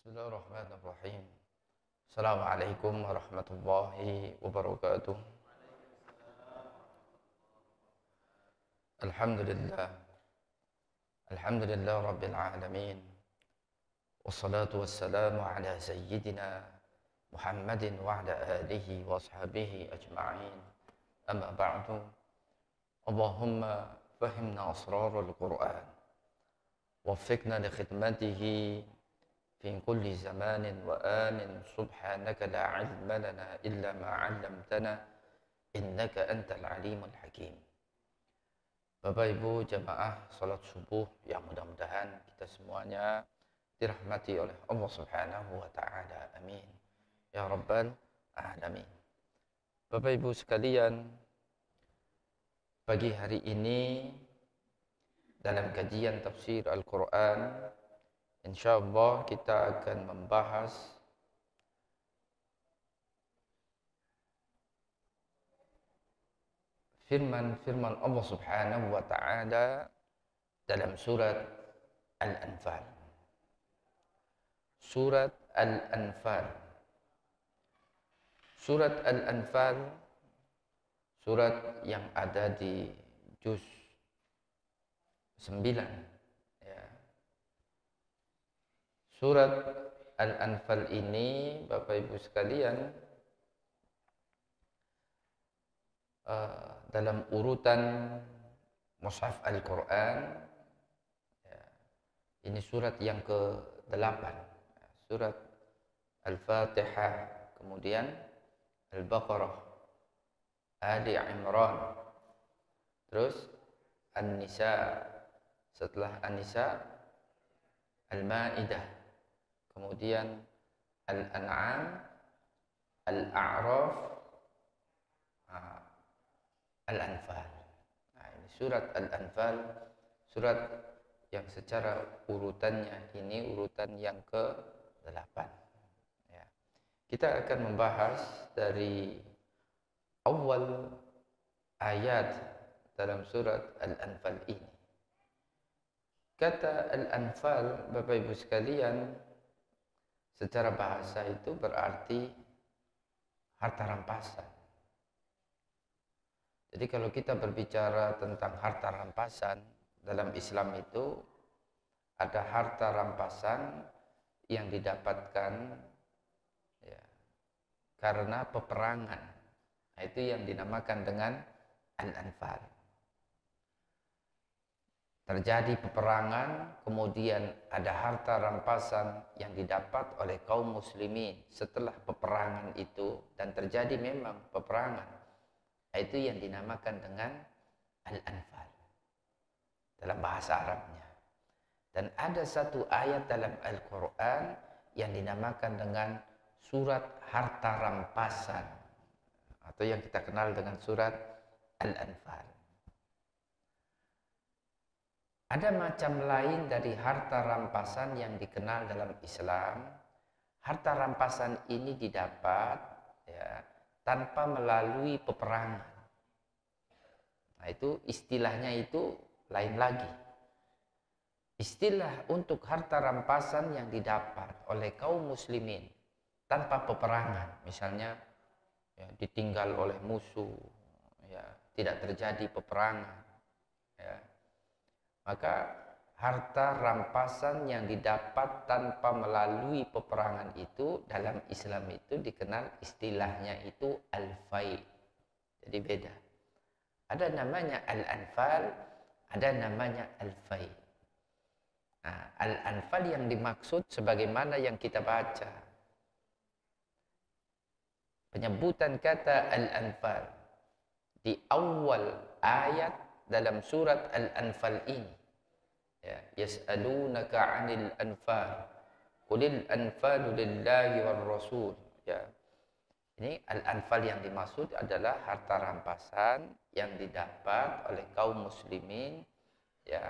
Bismillahirrahmanirrahim. Assalamualaikum warahmatullahi wabarakatuh. Alhamdulillah. Alhamdulillah rabbil alamin. Wassalatu wassalamu ala sayyidina Muhammadin wa ala alihi wa ashabihi ajma'in. Amma ba'du. Allahumma fahimna asrarul Qur'an. Waffiqna li khidmatihi في كل زمان وآن سبحانك لا علم لنا إلا ما علمتنا إنك أنت العليم الحكيم. Bapak Ibu jamaah salat subuh yang mudah-mudahan kita semuanya dirahmati oleh Allah Subhanahu wa taala. Amin. Ya rabbal alamin. Bapak Ibu sekalian, pagi hari ini dalam kajian tafsir Al-Qur'an insyaallah kita akan membahas firman Allah Subhanahu wa taala dalam surat Al-Anfal. Surat Al-Anfal. Surat Al-Anfal surat yang ada di juz 9. Surat Al-Anfal ini Bapak Ibu sekalian dalam urutan Mushaf Al-Quran ini surat yang ke-8. Surat Al-Fatihah, kemudian Al-Baqarah, Ali Imran, terus An-Nisa, setelah An-Nisa Al-Ma'idah, kemudian Al-An'am, Al-A'raf, Al-Anfal. Nah, ini surat Al-Anfal, surat yang secara urutannya ini urutan yang ke-8. Ya. Kita akan membahas dari awal ayat dalam surat Al-Anfal ini. Kata Al-Anfal, Bapak Ibu sekalian, secara bahasa itu berarti harta rampasan. Jadi kalau kita berbicara tentang harta rampasan, dalam Islam itu ada harta rampasan yang didapatkan ya, karena peperangan. Nah, itu yang dinamakan dengan Al-Anfal. Terjadi peperangan, kemudian ada harta rampasan yang didapat oleh kaum muslimin setelah peperangan itu, dan terjadi memang peperangan. Itu yang dinamakan dengan Al-Anfal dalam bahasa Arabnya. Dan ada satu ayat dalam Al-Quran yang dinamakan dengan surat harta rampasan, atau yang kita kenal dengan surat Al-Anfal. Ada macam lain dari harta rampasan yang dikenal dalam Islam. Harta rampasan ini didapat ya, tanpa melalui peperangan. Nah, itu istilahnya itu lain lagi. Istilah untuk harta rampasan yang didapat oleh kaum muslimin tanpa peperangan, misalnya ya, ditinggal oleh musuh, ya, tidak terjadi peperangan, ya, maka harta rampasan yang didapat tanpa melalui peperangan itu dalam Islam itu dikenal istilahnya itu al-fai. Jadi beda. Ada namanya al-anfal, ada namanya al-fai. Nah, al-anfal yang dimaksud sebagaimana yang kita baca. Penyebutan kata al-anfal di awal ayat dalam surat Al-Anfal ini. Ya, yas'alunaka 'anil anfal. Qulil anfalu lillahi war rasul. Ya. Ini Al-Anfal yang dimaksud adalah harta rampasan yang didapat oleh kaum muslimin ya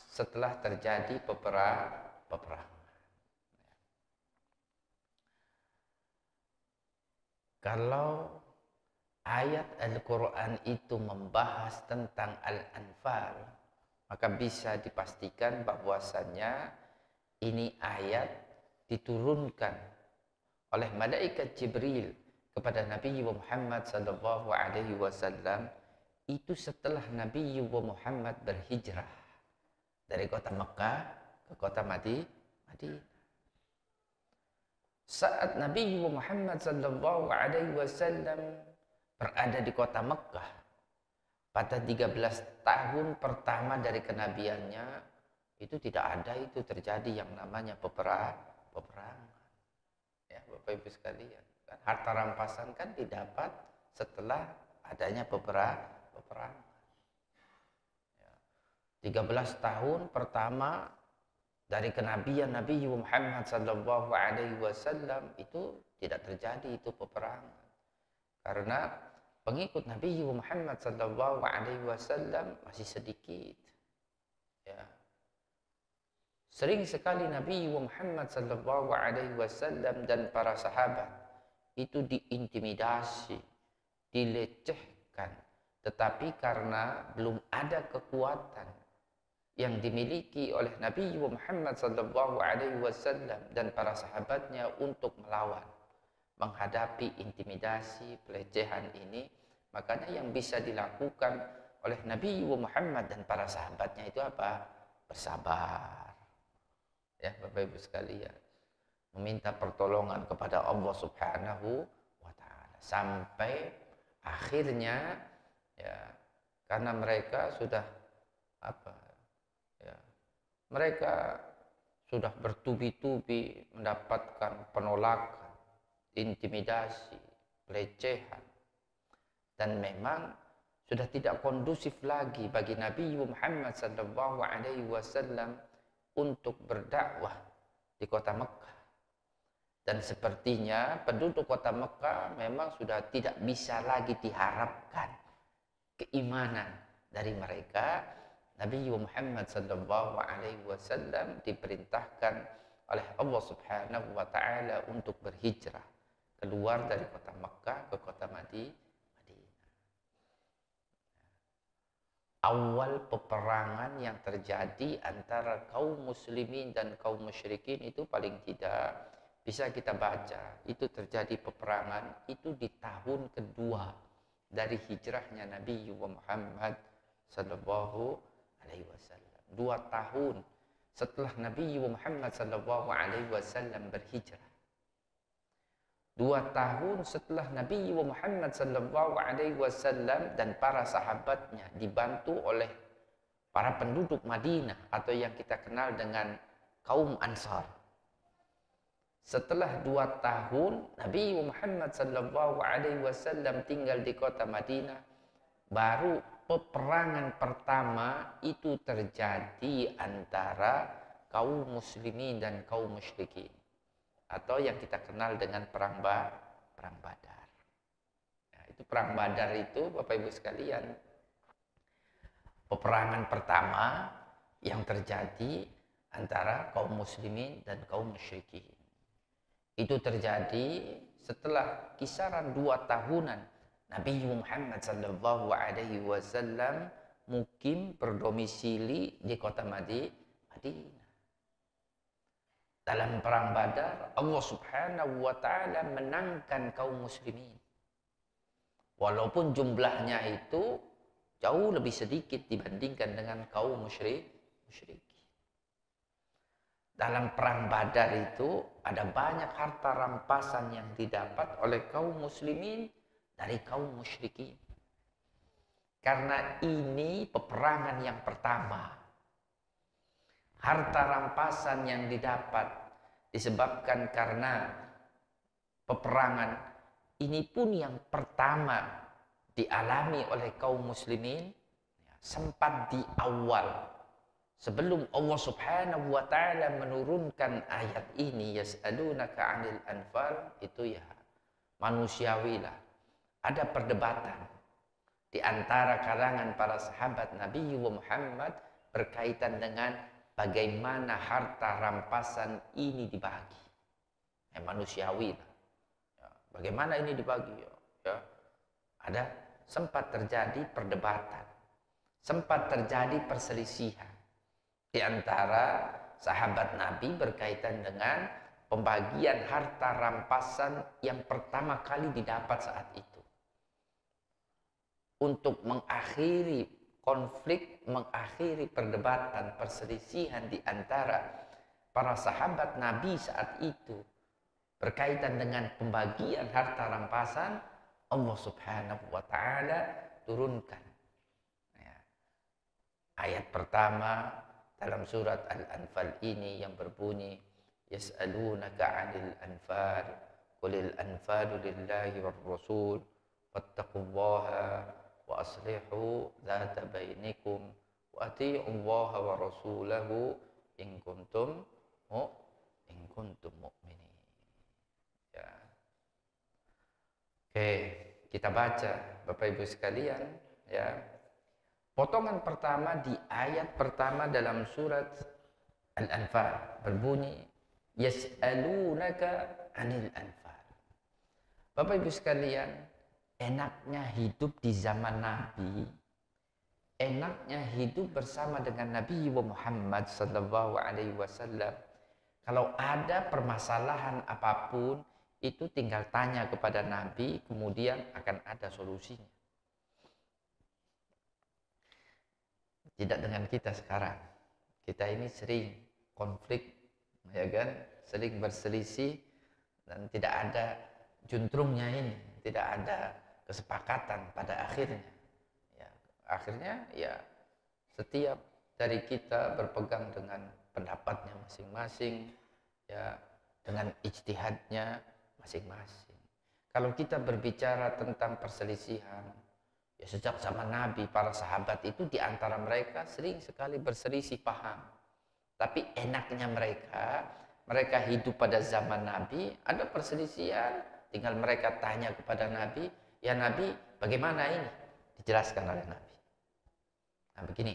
setelah terjadi peperangan. Kalau ayat Al-Quran itu membahas tentang Al-Anfal, maka bisa dipastikan bahwasannya ini ayat diturunkan oleh malaikat Jibril kepada Nabi Muhammad sallallahu alaihi wasallam itu setelah Nabi Muhammad berhijrah dari kota Mekah ke kota Madinah. Saat Nabi Muhammad sallallahu alaihi wasallam berada di kota Mekah pada 13 tahun pertama dari kenabiannya, itu tidak ada itu terjadi yang namanya peperangan. Ya, Bapak Ibu sekalian, kan harta rampasan kan didapat setelah adanya peperangan. Ya, 13 tahun pertama dari kenabian Nabi Muhammad sallallahu alaihi wasallam itu tidak terjadi itu peperangan. Karena pengikut Nabi Muhammad sallallahu alaihi wasallam masih sedikit. Ya. Sering sekali Nabi Muhammad sallallahu alaihi wasallam dan para sahabat itu diintimidasi, dilecehkan, tetapi karena belum ada kekuatan yang dimiliki oleh Nabi Muhammad sallallahu alaihi wasallam dan para sahabatnya untuk melawan, menghadapi intimidasi, pelecehan ini, makanya yang bisa dilakukan oleh Nabi Muhammad dan para sahabatnya itu apa? Bersabar. Ya, Bapak Ibu sekalian, meminta pertolongan kepada Allah Subhanahu wa taala sampai akhirnya ya, karena mereka sudah mereka sudah bertubi-tubi mendapatkan penolakan, intimidasi, pelecehan, dan memang sudah tidak kondusif lagi bagi Nabi Muhammad SAW untuk berdakwah di kota Mekah. Dan sepertinya penduduk kota Mekah memang sudah tidak bisa lagi diharapkan keimanan dari mereka. Nabi Muhammad SAW diperintahkan oleh Allah Subhanahu wa taala untuk berhijrah keluar dari kota Mekah ke kota Madinah. Awal peperangan yang terjadi antara kaum muslimin dan kaum musyrikin itu paling tidak bisa kita baca. Itu terjadi peperangan itu di tahun kedua dari hijrahnya Nabi Muhammad sallallahu alaihi wasallam. 2 tahun setelah Nabi Muhammad sallallahu alaihi wasallam berhijrah. 2 tahun setelah Nabi Muhammad sallallahu alaihi wasallam dan para sahabatnya dibantu oleh para penduduk Madinah atau yang kita kenal dengan kaum Ansar. Setelah 2 tahun Nabi Muhammad sallallahu alaihi wasallam tinggal di kota Madinah, baru peperangan pertama itu terjadi antara kaum muslimin dan kaum musyrikin, atau yang kita kenal dengan perang Badar. Nah, itu perang Badar itu Bapak Ibu sekalian, peperangan pertama yang terjadi antara kaum muslimin dan kaum musyrikin. Itu terjadi setelah kisaran 2 tahunan Nabi Muhammad sallallahu alaihi wasallam mukim berdomisili di kota Madinah. Dalam perang Badar, Allah Subhanahu wa taala menangkan kaum muslimin. Walaupun jumlahnya itu jauh lebih sedikit dibandingkan dengan kaum musyrik. Dalam perang Badar itu ada banyak harta rampasan yang didapat oleh kaum muslimin dari kaum musyrikin. Karena ini peperangan yang pertama. Harta rampasan yang didapat disebabkan karena peperangan ini pun yang pertama dialami oleh kaum muslimin sempat di awal. Sebelum Allah Subhanahu wa taala menurunkan ayat ini, yas'alunaka 'anil anfal, itu ya manusiawi lah. Ada perdebatan di antara kalangan para sahabat Nabi Muhammad berkaitan dengan bagaimana harta rampasan ini dibagi. Manusiawi lah. Ya, bagaimana ini dibagi? Ya, ada sempat terjadi perdebatan, sempat terjadi perselisihan di antara sahabat Nabi berkaitan dengan pembagian harta rampasan yang pertama kali didapat saat itu. Untuk mengakhiri konflik, mengakhiri perdebatan, perselisihan di antara para sahabat Nabi saat itu berkaitan dengan pembagian harta rampasan, Allah Subhanahu wa taala turunkan ya, ayat pertama dalam surat Al-Anfal ini yang berbunyi yas'alunaka 'anil anfal qulil anfalu lillahi war rasul fattaqullaha wa aslihu dzata bainikum wa atii'ullaha wa rasulahu in kuntum mu'minin. Ya. Oke, kita baca Bapak Ibu sekalian ya. Potongan pertama di ayat pertama dalam surat Al-Anfal berbunyi yas'alunaka 'anil anfal. Bapak Ibu sekalian, enaknya hidup di zaman Nabi, enaknya hidup bersama dengan Nabi Muhammad sallallahu alaihi wasallam. Kalau ada permasalahan apapun, itu tinggal tanya kepada Nabi, kemudian akan ada solusinya. Tidak dengan kita sekarang. Kita ini sering konflik, ya kan? Sering berselisih dan tidak ada juntrungnya ini, tidak ada kesepakatan pada akhirnya. Ya, akhirnya ya setiap dari kita berpegang dengan pendapatnya masing-masing, ya dengan ijtihadnya masing-masing. Kalau kita berbicara tentang perselisihan, ya sejak zaman Nabi, para sahabat itu di antara mereka sering sekali berselisih paham. Tapi enaknya mereka hidup pada zaman Nabi, ada perselisihan, tinggal mereka tanya kepada Nabi, ya Nabi bagaimana ini? Dijelaskan oleh Nabi. Nah begini,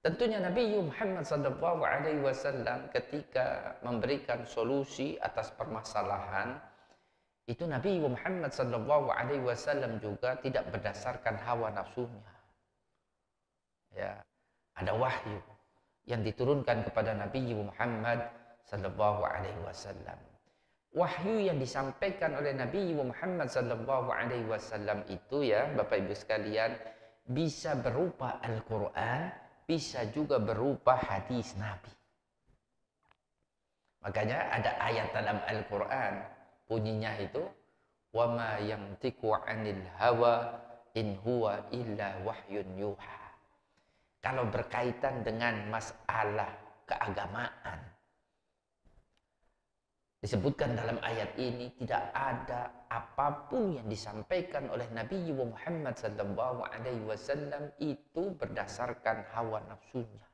tentunya Nabi Muhammad SAW ketika memberikan solusi atas permasalahan, itu Nabi Muhammad SAW juga tidak berdasarkan hawa nafsunya. Ya, ada wahyu yang diturunkan kepada Nabi Muhammad SAW. Wahyu yang disampaikan oleh Nabi Muhammad SAW itu ya Bapak Ibu sekalian bisa berupa Al-Quran, bisa juga berupa hadis Nabi. Makanya ada ayat dalam Al-Quran bunyinya itu wa ma yantiqu 'anil hawa in huwa illa wahyun yuha. Kalau berkaitan dengan masalah keagamaan, disebutkan dalam ayat ini tidak ada apapun yang disampaikan oleh Nabi Muhammad SAW itu berdasarkan hawa nafsunya,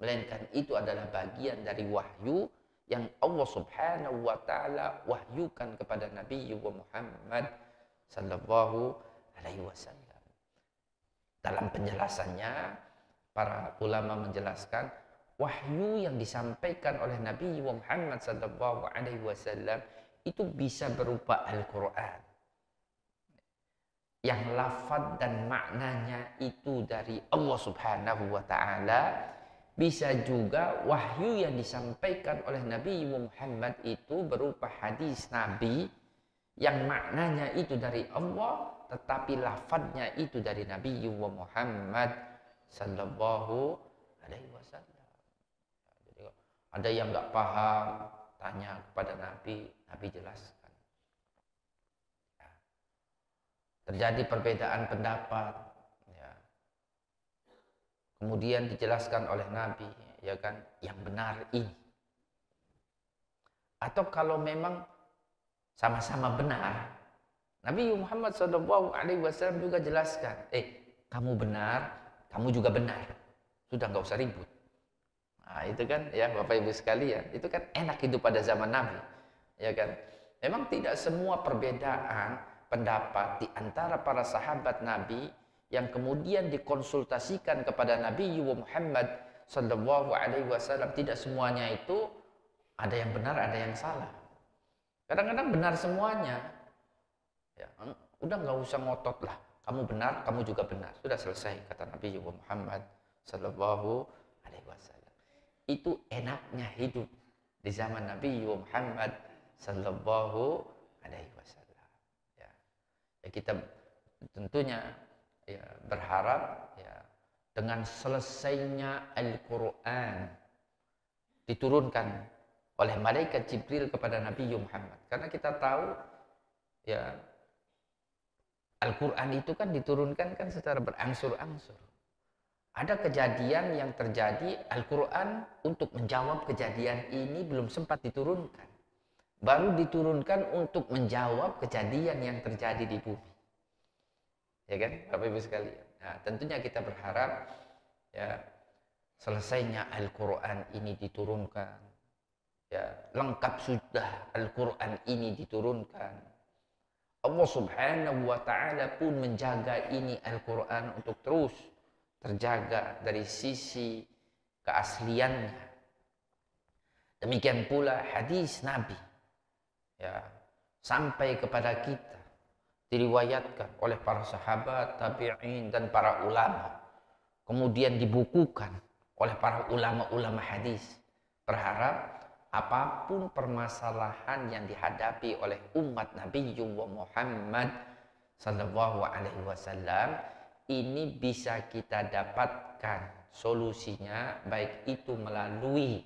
melainkan itu adalah bagian dari wahyu yang Allah Subhanahu wa taala wahyukan kepada Nabi Muhammad sallallahu alaihi wasallam. Dalam penjelasannya para ulama menjelaskan wahyu yang disampaikan oleh Nabi Muhammad sallallahu alaihi wasallam itu bisa berupa Al-Qur'an. Yang lafaz dan maknanya itu dari Allah Subhanahu wa taala. Bisa juga wahyu yang disampaikan oleh Nabi Muhammad itu berupa hadis Nabi yang maknanya itu dari Allah tetapi lafadznya itu dari Nabi Muhammad sallallahu alaihi wasallam. Jadi ada yang nggak paham tanya kepada Nabi, Nabi jelaskan. Terjadi perbedaan pendapat. Kemudian dijelaskan oleh Nabi, ya kan, yang benar ini. Atau kalau memang sama-sama benar, Nabi Muhammad SAW juga jelaskan, kamu benar, kamu juga benar. Sudah nggak usah ribut. Nah, itu kan ya Bapak Ibu sekalian, itu kan enak hidup pada zaman Nabi, ya kan. Memang tidak semua perbedaan pendapat di antara para sahabat Nabi yang kemudian dikonsultasikan kepada Nabi Muhammad sallallahu alaihi wasallam, tidak semuanya itu ada yang benar, ada yang salah. Kadang-kadang benar semuanya. Ya, udah nggak usah ngotot lah. Kamu benar, kamu juga benar. Sudah selesai kata Nabi Muhammad sallallahu alaihi wasallam. Itu enaknya hidup di zaman Nabi Muhammad sallallahu alaihi wasallam. Ya. Ya, kita tentunya ya berharap ya dengan selesainya Al-Qur'an diturunkan oleh malaikat Jibril kepada Nabi Muhammad. Karena kita tahu ya Al-Quran itu kan diturunkan kan secara berangsur-angsur. Ada kejadian yang terjadi, Al-Quran untuk menjawab kejadian ini belum sempat diturunkan. Baru diturunkan untuk menjawab kejadian yang terjadi di bumi. Ya kan, Bapak Ibu sekalian. Nah, tentunya kita berharap ya selesainya Al-Quran ini diturunkan. Ya, lengkap sudah Al-Quran ini diturunkan. Allah Subhanahu wa Ta'ala pun menjaga ini Al-Quran untuk terus terjaga dari sisi keasliannya. Demikian pula hadis Nabi ya sampai kepada kita diriwayatkan oleh para sahabat, tabi'in dan para ulama. Kemudian dibukukan oleh para ulama-ulama hadis. Berharap apapun permasalahan yang dihadapi oleh umat Nabi Muhammad sallallahu alaihi wasallam ini bisa kita dapatkan solusinya, baik itu melalui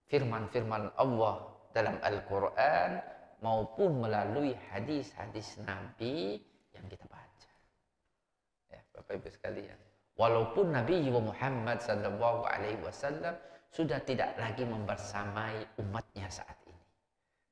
firman-firman Allah dalam Al-Quran maupun melalui hadis-hadis Nabi yang kita baca. Ya, Bapak Ibu sekalian, walaupun Nabi Muhammad sallallahu alaihi wasallam sudah tidak lagi membersamai umatnya saat ini.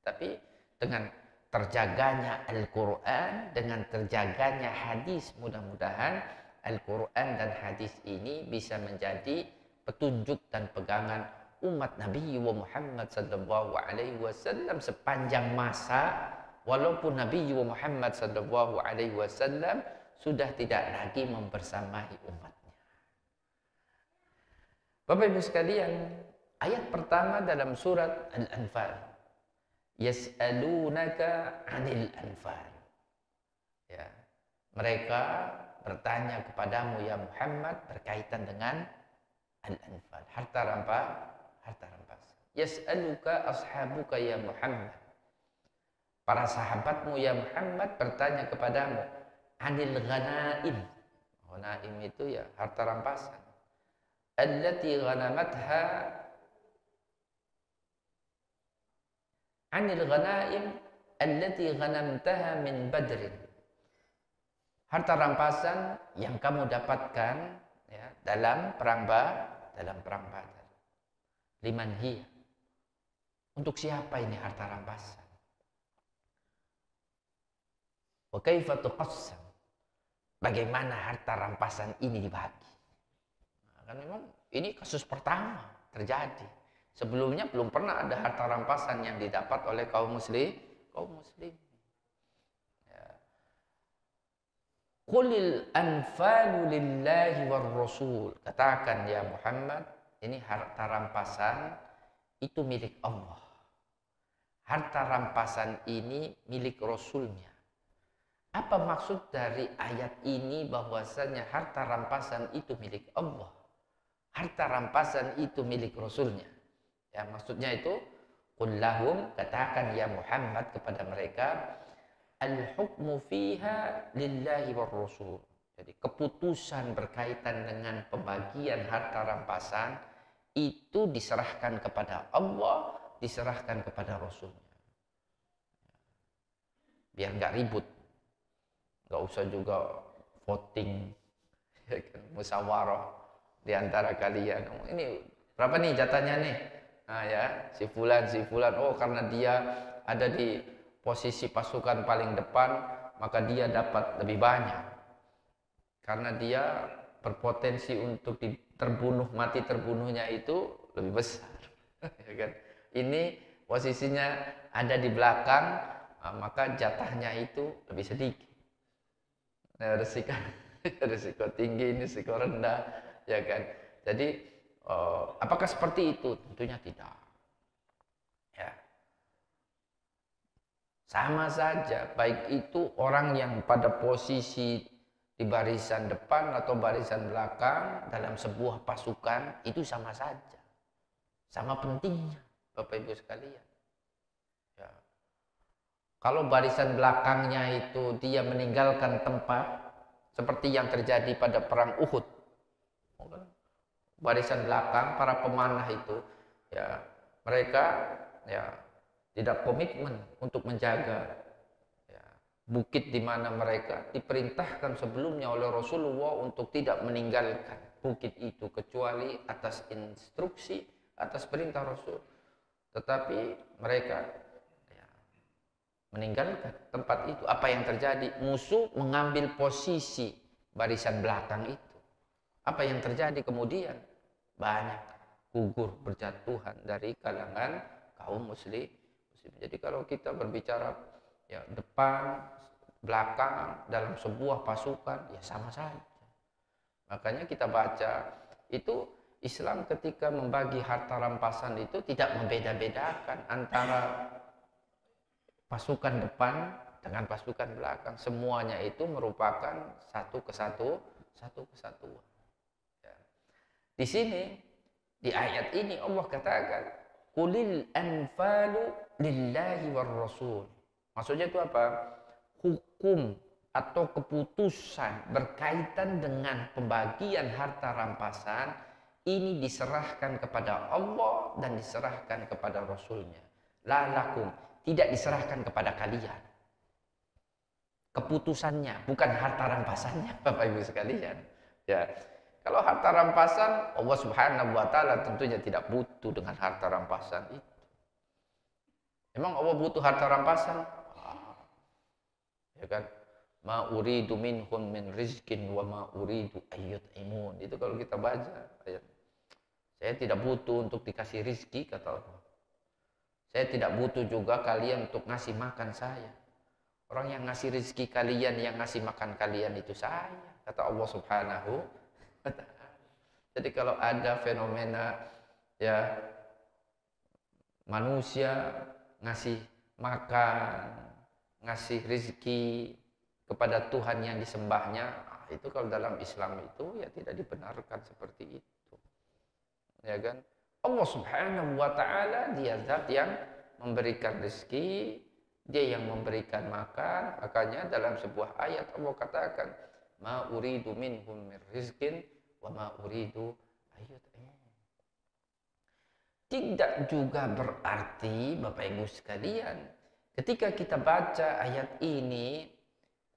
Tapi dengan terjaganya Al-Quran, dengan terjaganya hadis, mudah-mudahan Al-Quran dan hadis ini bisa menjadi petunjuk dan pegangan umat Nabi Muhammad sallallahu alaihi wasallam sepanjang masa, walaupun Nabi Muhammad sallallahu alaihi wasallam sudah tidak lagi membersamai umat. Bapak Ibu sekalian, ayat pertama dalam surat Al-Anfal. Yas'alunaka 'anil anfal. Ya. Mereka bertanya kepadamu ya Muhammad berkaitan dengan Al-Anfal, harta rampasan. Yas'aluka ashabuka ya Muhammad. Para sahabatmu ya Muhammad bertanya kepadamu 'anil ghanaim. Ghanaim itu ya harta rampasan. Allati ghanamatha 'anil ghanaim allati ghanamtaha min Badr. Harta rampasan yang kamu dapatkan ya, dalam perang Badar. Liman hiya? Untuk siapa ini harta rampasan? Wa kaifa tuqassam? Bagaimana harta rampasan ini dibagi? Kan memang ini kasus pertama terjadi. Sebelumnya belum pernah ada harta rampasan yang didapat oleh kaum muslim. Ya. Qulil anfalu lillahi war rasul. Katakan ya Muhammad, ini harta rampasan itu milik Allah. Harta rampasan ini milik Rasulnya. Apa maksud dari ayat ini bahwasanya harta rampasan itu milik Allah? Harta rampasan itu milik Rasulnya. Ya, maksudnya itu, qul lahum, katakan ya Muhammad kepada mereka, al-hukmu fiha lillahi war rasul. Jadi keputusan berkaitan dengan pembagian harta rampasan itu diserahkan kepada Allah, diserahkan kepada Rasulnya. Biar nggak ribut, nggak usah juga voting, ya kan, musyawarah di antara kalian. Ini berapa nih jatahnya nih? Nah ya, si fulan, oh karena dia ada di posisi pasukan paling depan, maka dia dapat lebih banyak. Karena dia berpotensi untuk mati terbunuhnya itu lebih besar. Ya kan? Ini posisinya ada di belakang, maka jatahnya itu lebih sedikit. Nah, risiko tinggi, ini risiko rendah. Ya kan, jadi apakah seperti itu? Tentunya tidak. Ya, sama saja, baik itu orang yang pada posisi di barisan depan atau barisan belakang dalam sebuah pasukan itu sama saja, sama pentingnya. Bapak Ibu sekalian. Ya. Kalau barisan belakangnya itu dia meninggalkan tempat seperti yang terjadi pada perang Uhud. Barisan belakang para pemanah itu ya mereka ya tidak komitmen untuk menjaga ya, bukit di mana mereka diperintahkan sebelumnya oleh Rasulullah untuk tidak meninggalkan bukit itu kecuali atas instruksi, atas perintah Rasul. Tetapi mereka ya, meninggalkan tempat itu. Apa yang terjadi? Musuh mengambil posisi barisan belakang itu. Apa yang terjadi kemudian? Banyak gugur berjatuhan dari kalangan kaum muslim. Jadi kalau kita berbicara ya depan, belakang dalam sebuah pasukan ya sama saja. Makanya kita baca itu Islam ketika membagi harta rampasan itu tidak membeda-bedakan antara pasukan depan dengan pasukan belakang. Semuanya itu merupakan satu kesatuan. Di sini, di ayat ini Allah katakan, Qulil anfalu lillahi war rasul. Maksudnya itu apa? Hukum atau keputusan berkaitan dengan pembagian harta rampasan ini diserahkan kepada Allah dan diserahkan kepada Rasulnya. La lakum, tidak diserahkan kepada kalian. Keputusannya, bukan harta rampasannya, Bapak Ibu sekalian. Ya. Kalau harta rampasan, Allah Subhanahu wa taala tentunya tidak butuh dengan harta rampasan itu. Emang Allah butuh harta rampasan? Ya kan? Ma uridu minhum min rizkin wa ma uridu ayyut'imun. Itu kalau kita baca ayat. Saya tidak butuh untuk dikasih rizki, kata Allah. Saya tidak butuh juga kalian untuk ngasih makan saya. Orang yang ngasih rizki kalian, yang ngasih makan kalian itu saya, kata Allah Subhanahu. Jadi kalau ada fenomena ya manusia ngasih makan, ngasih rezeki kepada Tuhan yang disembahnya, itu kalau dalam Islam itu ya tidak dibenarkan seperti itu. Ya kan? Allah Subhanahu wa taala dia zat yang memberikan rezeki, dia yang memberikan makan. Makanya dalam sebuah ayat Allah katakan, ma uridu minhum min rizkin wa ma uridu ayyut'imun. Tidak juga berarti Bapak Ibu sekalian ketika kita baca ayat ini,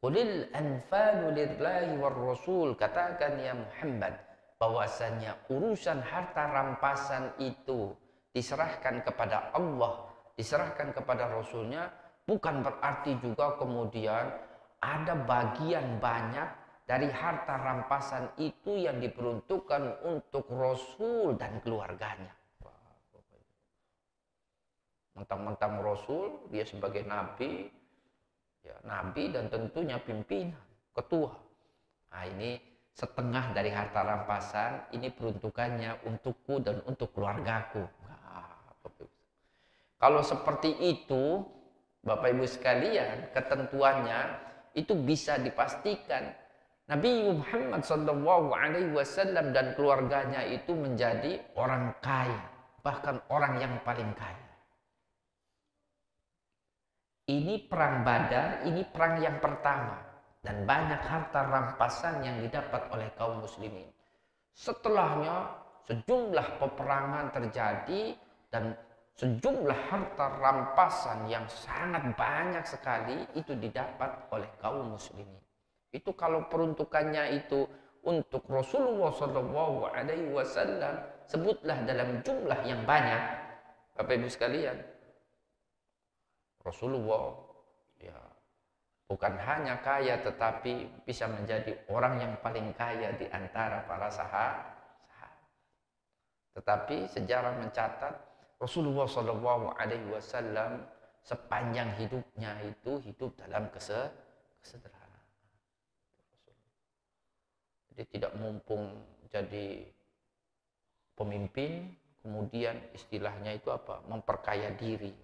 qulil anfalu lillahi war rasul, katakan ya Muhammad bahwasanya urusan harta rampasan itu diserahkan kepada Allah, diserahkan kepada Rasulnya, bukan berarti juga kemudian ada bagian banyak dari harta rampasan itu yang diperuntukkan untuk Rasul dan keluarganya. Mentang-mentang Rasul, dia sebagai Nabi, ya, Nabi dan tentunya pimpinan, ketua. Nah ini setengah dari harta rampasan, ini peruntukannya untukku dan untuk keluargaku. Kalau seperti itu, Bapak Ibu sekalian, ketentuannya itu bisa dipastikan Nabi Muhammad SAW dan keluarganya itu menjadi orang kaya, bahkan orang yang paling kaya. Ini perang Badar, ini perang yang pertama, dan banyak harta rampasan yang didapat oleh kaum muslimin. Setelahnya sejumlah peperangan terjadi dan sejumlah harta rampasan yang sangat banyak sekali itu didapat oleh kaum muslimin. Itu kalau peruntukannya itu untuk Rasulullah SAW, sebutlah dalam jumlah yang banyak, Bapak Ibu sekalian, Rasulullah ya bukan hanya kaya tetapi bisa menjadi orang yang paling kaya di antara para sahabat. Tetapi sejarah mencatat Rasulullah SAW sepanjang hidupnya itu hidup dalam kesederhanaan. Jadi tidak mumpung jadi pemimpin, kemudian istilahnya itu apa? Memperkaya diri.